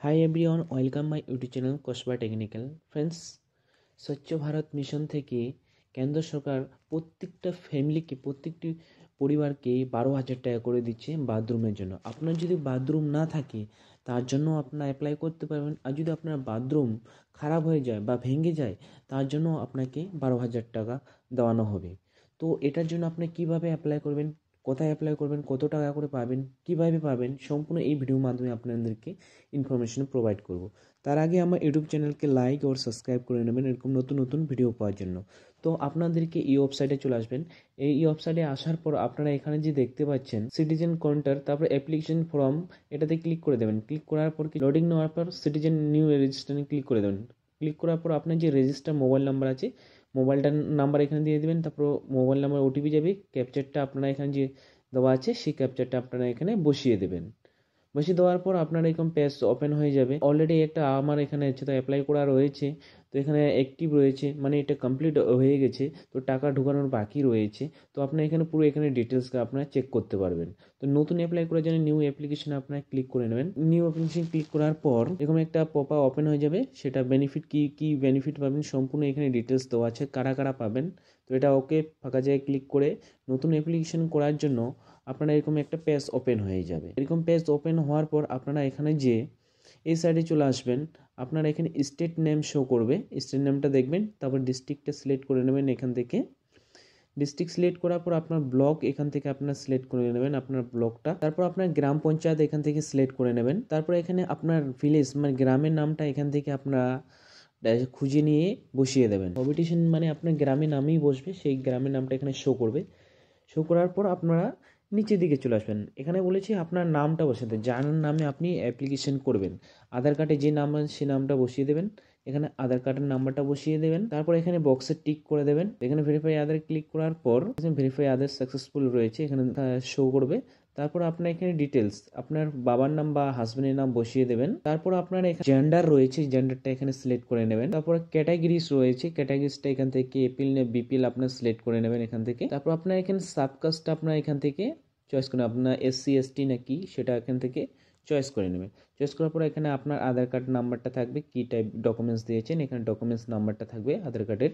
Hi everyone, welcome my YouTube channel Kasba technical. Friends, স্বচ্ছ Bharat mission থেকে কেন্দ্র সরকার প্রত্যেকটা ফ্যামিলিকে, প্রত্যেকটি পরিবারকে 12,000 টাকা করে দিচ্ছে বাথরুমের জন্য। আপনার যদি বাথরুম না থাকে তার জন্য আপনারা অ্যাপ্লাই করতে পারবেন। আর যদি আপনার বাথরুম খারাপ হয়ে যায় বা ভেঙে যায় তার জন্য আপনাকে 12,000 টাকা দেওয়ানো হবে। তো এটার জন্য আপনি কিভাবে অ্যাপ্লাই করবেন, কোথায় অ্যাপ্লাই করবেন, কত টাকা করে পাবেন, কিভাবে পাবেন, সম্পূর্ণ এই ভিডিওর মাধ্যমে আপনাদেরকে ইনফরমেশন প্রোভাইড করব। তার আগে আমার ইউটিউব চ্যানেলকে লাইক ও সাবস্ক্রাইব করে নেবেন এরকম নতুন নতুন ভিডিও পাওয়ার জন্য। তো আপনাদেরকে এই ওয়েবসাইটে চলে আসবেন। এই ওয়েবসাইটে আসার পর আপনারা এখানে যে দেখতে পাচ্ছেন সিটিজেন কাউন্টার, তারপর অ্যাপ্লিকেশন ফর্ম, এটাতে ক্লিক করে দেবেন। ক্লিক করার পর লোডিং নেওয়ার পর সিটিজেন নিউ রেজিস্ট্রেশনে ক্লিক করে দেবেন। ক্লিক করার পর আপনার যে রেজিস্টার মোবাইল নাম্বার আছে, মোবাইলটার নাম্বার এখানে দিয়ে দেবেন। তারপর মোবাইল নাম্বার ওটিপি যাবে, ক্যাপচারটা আপনারা এখানে যে দেওয়া আছে সেই ক্যাপচারটা আপনারা এখানে বসিয়ে দেবেন। বসিয়ে দেওয়ার পর আপনার এরকম পেজ ওপেন হয়ে যাবে। অলরেডি একটা আমার এখানে হচ্ছে তো অ্যাপ্লাই করা রয়েছে, তো এখানে অ্যাক্টিভ রয়েছে, মানে এটা কমপ্লিট হয়ে গেছে। তো টাকা ঢোকানোর বাকি রয়েছে। তো আপনি এখানে পুরো এখানে ডিটেলসটা আপনারা চেক করতে পারবেন। তো নতুন অ্যাপ্লাই করার জন্য নিউ অ্যাপ্লিকেশন আপনারা ক্লিক করে নেবেন। নিউ অ্যাপ্লিকেশন ক্লিক করার পর এরকম একটা পপ আপ ওপেন হয়ে যাবে। সেটা বেনিফিট কি কি বেনিফিট পাবেন সম্পূর্ণ এখানে ডিটেলস দেওয়া আছে, কারা কারা পাবেন। তো এটা ওকে ফাঁকা জায়গায় ক্লিক করে নতুন অ্যাপ্লিকেশন করার জন্য আপনারা এরকম একটা পেজ ওপেন হয়ে যাবে। এরকম পেজ ওপেন হওয়ার পর আপনারা এখানে যে এই সাইডে চলে আসবেন। আপনারা এখানে স্টেট নেম শো করবে, স্টেট নেমটা দেখবেন। তারপর ডিস্ট্রিক্টটা সিলেক্ট করে নেবেন। এখান থেকে ডিস্ট্রিক্ট সিলেক্ট করার পর আপনার ব্লক এখান থেকে আপনারা সিলেক্ট করে নেবেন, আপনার ব্লকটা। তারপর আপনার গ্রাম পঞ্চায়েত এখান থেকে সিলেক্ট করে নেবেন। তারপর এখানে আপনার ভিলেজ মানে গ্রামের নামটা এখান থেকে আপনারা খুঁজে নিয়ে বসিয়ে দেবেন। কম্পিটিশন মানে আপনার গ্রামের নামেই বসবে, সেই গ্রামের নামটা এখানে শো করবে। শো করার পর আপনারা নিচের দিকে চলে আসবেন। এখানে বলেছি আপনার নামটা বসাতে, যার নামে আপনি অ্যাপ্লিকেশন করবেন। আধার কার্ডে যে নাম আছে সেই নামটা বসিয়ে দেবেন। এখানে আধার কার্ডের নাম্বারটা বসিয়ে দেবেন। তারপর এখানে বক্সে টিক করে দেবেন। এখানে ভেরিফাই আধার ক্লিক করার পর ভেরিফাই আধার সাকসেসফুল রয়েছে এখানে শো করবে। তারপর আপনার এখানে ডিটেলস আপনার বাবার নাম বা হাজবেন্ডের নাম বসিয়ে দেবেন। তারপর আপনার এখানে জেন্ডার রয়েছে, জেন্ডারটা এখানে সিলেক্ট করে নেবেন। তারপর ক্যাটাগরিজ রয়েছে, ক্যাটাগরিজটা এখান থেকে এপিএল না বিপিএল আপনার সিলেক্ট করে নেবেন এখান থেকে। তারপর আপনার এখানে সাবকাস্টটা আপনার এখান থেকে চয়েস করে আপনার এসসি এসটি নাকি সেটা এখান থেকে চয়েস করে নেবেন। চয়েস করার পর এখানে আপনার আধার কার্ড নাম্বারটা থাকবে, কি টাইপ ডকুমেন্টস দিয়েছেন এখানে ডকুমেন্টস নাম্বারটা থাকবে আধার কার্ডের,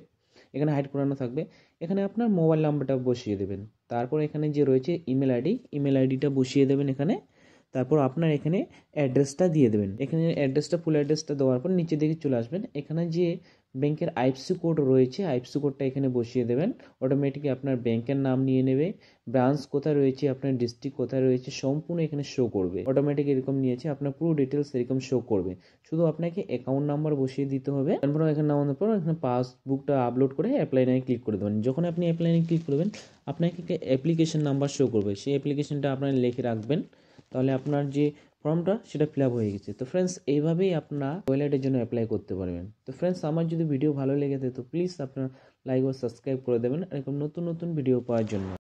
এখানে হাইড করানো থাকবে। এখানে আপনার মোবাইল নাম্বারটা বসিয়ে দেবেন। তারপর এখানে যে রয়েছে ইমেল আইডিটা বসিয়ে দেবেন এখানে। তারপর আপনার এখানে অ্যাড্রেসটা দিয়ে দেবেন। এখানে অ্যাড্রেসটা ফুল অ্যাড্রেসটা দেওয়ার পর নিচের দিকে চলে আসবেন। এখানে যে ব্যাংকের আইএফএসসি কোড রয়েছে, আইএফএসসি কোডটা এখানে বসিয়ে দেবেন। অটোমেটিকলি আপনার ব্যাংকের নাম নিয়ে নেবে, ব্রাঞ্চ কোথায় রয়েছে, আপনার ডিস্ট্রিক্ট কোথায় রয়েছে সম্পূর্ণ এখানে শো করবে। অটোমেটিক এরকম নিয়েছে, আপনার পুরো ডিটেলস এরকম শো করবে। শুধু আপনাকে অ্যাকাউন্ট নাম্বার বসিয়ে দিতে হবে। তারপর এখানে নামানোর পর এখানে পাসবুকটা আপলোড করে অ্যাপ্লাই নাও ক্লিক করে দেবেন। যখন আপনি অ্যাপ্লাই নাও ক্লিক করবেন আপনাকে একটা অ্যাপ্লিকেশন নাম্বার শো করবে, সেই অ্যাপ্লিকেশনটা আপনার লিখে রাখবেন। তাহলে আপনার যে ফর্মটা সেটা ফিল আপ হয়ে গেছে। তো ফ্রেন্ডস, এইভাবেই আপনার টয়লেটের জন্য অ্যাপ্লাই করতে পারবেন। তো ফ্রেন্ডস, আমার যদি ভিডিও ভালো লেগে থাকে তো প্লিজ আপনার লাইক ও সাবস্ক্রাইব করে দেবেন এরকম নতুন নতুন ভিডিও পাওয়ার জন্য।